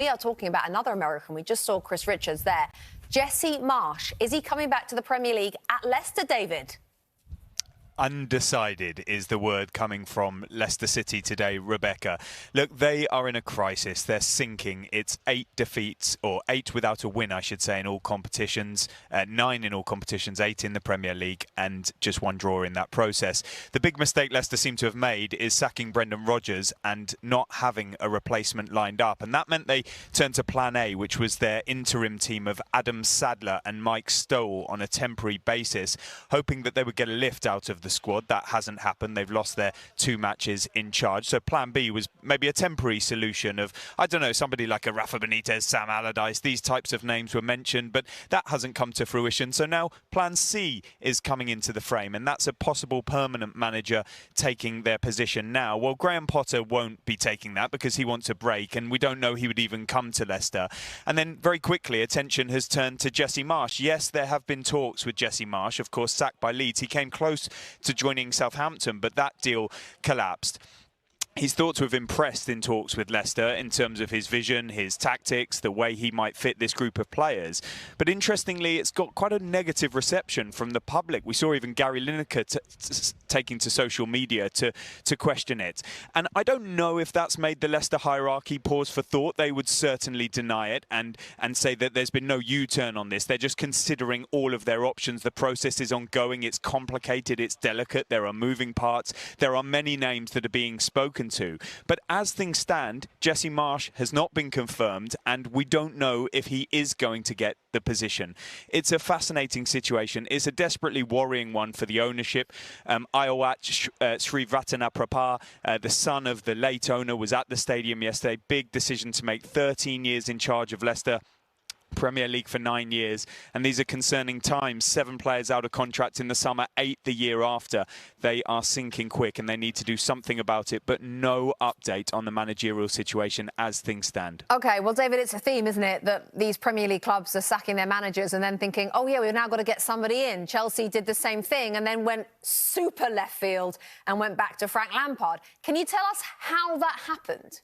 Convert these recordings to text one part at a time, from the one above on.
We are talking about another American. We just saw Chris Richards there. Jesse Marsch. Is he coming back to the Premier League at Leicester, David? Undecided is the word coming from Leicester City today, Rebecca. Look, they are in a crisis. They're sinking. It's 8 defeats, or 8 without a win, I should say, in all competitions. 9 in all competitions, 8 in the Premier League, and just 1 draw in that process. The big mistake Leicester seem to have made is sacking Brendan Rodgers and not having a replacement lined up. And that meant they turned to plan A, which was their interim team of Adam Sadler and Mike Stowell on a temporary basis, hoping that they would get a lift out of the squad. That hasn't happened. They've lost their 2 matches in charge. So plan B was maybe a temporary solution of, I don't know, somebody like a Rafa Benitez, Sam Allardyce. These types of names were mentioned, but that hasn't come to fruition. So now plan C is coming into the frame, and that's a possible permanent manager taking their position now. Well, Graham Potter won't be taking that because he wants a break, and we don't know he would even come to Leicester. And then very quickly, attention has turned to Jesse Marsch. Yes, there have been talks with Jesse Marsch, of course, sacked by Leeds. He came close to joining Southampton, but that deal collapsed. He's thought to have impressed in talks with Leicester in terms of his vision, his tactics, the way he might fit this group of players. But interestingly, it's got quite a negative reception from the public. We saw even Gary Lineker taking to social media to question it. And I don't know if that's made the Leicester hierarchy pause for thought. They would certainly deny it and say that there's been no U-turn on this. They're just considering all of their options. The process is ongoing. It's complicated. It's delicate. There are moving parts. There are many names that are being spoken to. But as things stand, Jesse Marsch has not been confirmed, and we don't know if he is going to get the position. It's a fascinating situation. It's a desperately worrying one for the ownership. Iowat Srivatanaprabha, the son of the late owner, was at the stadium yesterday. Big decision to make. 13 years in charge of Leicester. Premier League for 9 years, and these are concerning times. 7 players out of contract in the summer, 8 the year after. They are sinking quick, and they need to do something about it, but no update on the managerial situation as things stand. OK, well, David, it's a theme, isn't it, that these Premier League clubs are sacking their managers and then thinking, oh, yeah, we've now got to get somebody in. Chelsea did the same thing and then went super left field and went back to Frank Lampard. Can you tell us how that happened?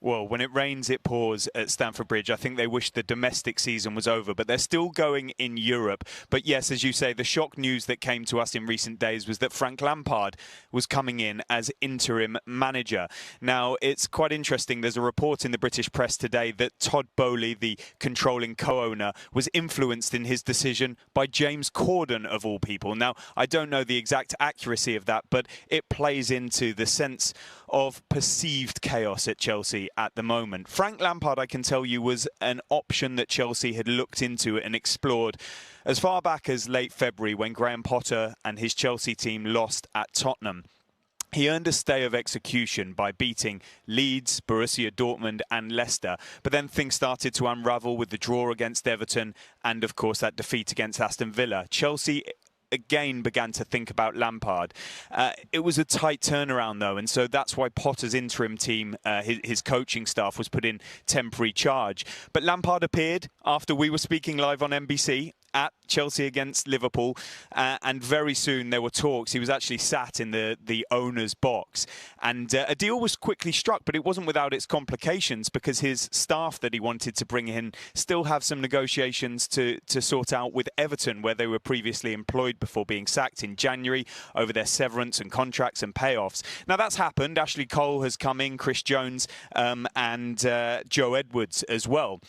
Well, when it rains, it pours at Stamford Bridge. I think they wish the domestic season was over, but they're still going in Europe. But yes, as you say, the shock news that came to us in recent days was that Frank Lampard was coming in as interim manager. Now, it's quite interesting. There's a report in the British press today that Todd Bowley, the controlling co-owner, was influenced in his decision by James Corden, of all people. Now, I don't know the exact accuracy of that, but it plays into the sense of perceived chaos at Chelsea at the moment. Frank Lampard, I can tell you, was an option that Chelsea had looked into and explored as far back as late February when Graham Potter and his Chelsea team lost at Tottenham. He earned a stay of execution by beating Leeds, Borussia Dortmund and Leicester. But then things started to unravel with the draw against Everton and, of course, that defeat against Aston Villa. Chelsea again began to think about Lampard. It was a tight turnaround, though, and so that's why Potter's interim team, his coaching staff, was put in temporary charge. But Lampard appeared after we were speaking live on NBC at Chelsea against Liverpool, and very soon there were talks. He was actually sat in the owner's box, and a deal was quickly struck, but it wasn't without its complications because his staff that he wanted to bring in still have some negotiations to sort out with Everton, where they were previously employed before being sacked in January over their severance and contracts and payoffs. Now that's happened. Ashley Cole has come in, Chris Jones and Joe Edwards as well.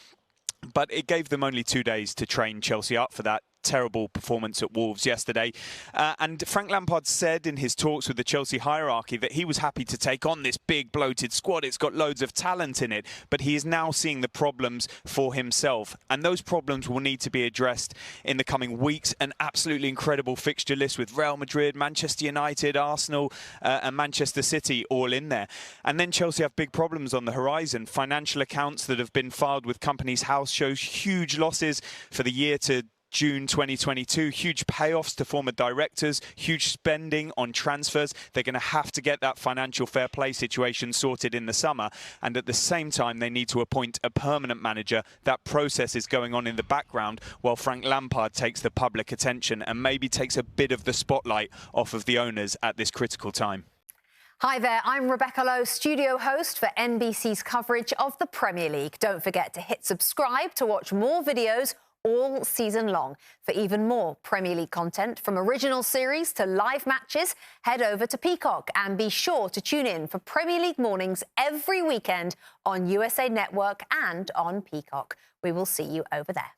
But it gave them only 2 days to train Chelsea up for that terrible performance at Wolves yesterday. And Frank Lampard said in his talks with the Chelsea hierarchy that he was happy to take on this big bloated squad. It's got loads of talent in it, but he is now seeing the problems for himself. And those problems will need to be addressed in the coming weeks. An absolutely incredible fixture list with Real Madrid, Manchester United, Arsenal and Manchester City all in there. And then Chelsea have big problems on the horizon. Financial accounts that have been filed with Companies House shows huge losses for the year to June 2022, huge payoffs to former directors, huge spending on transfers. They're going to have to get that financial fair play situation sorted in the summer. And at the same time, they need to appoint a permanent manager. That process is going on in the background while Frank Lampard takes the public attention and maybe takes a bit of the spotlight off of the owners at this critical time. Hi there, I'm Rebecca Lowe, studio host for NBC's coverage of the Premier League. Don't forget to hit subscribe to watch more videos all season long. For even more Premier League content, from original series to live matches, head over to Peacock and be sure to tune in for Premier League mornings every weekend on USA Network and on Peacock. We will see you over there.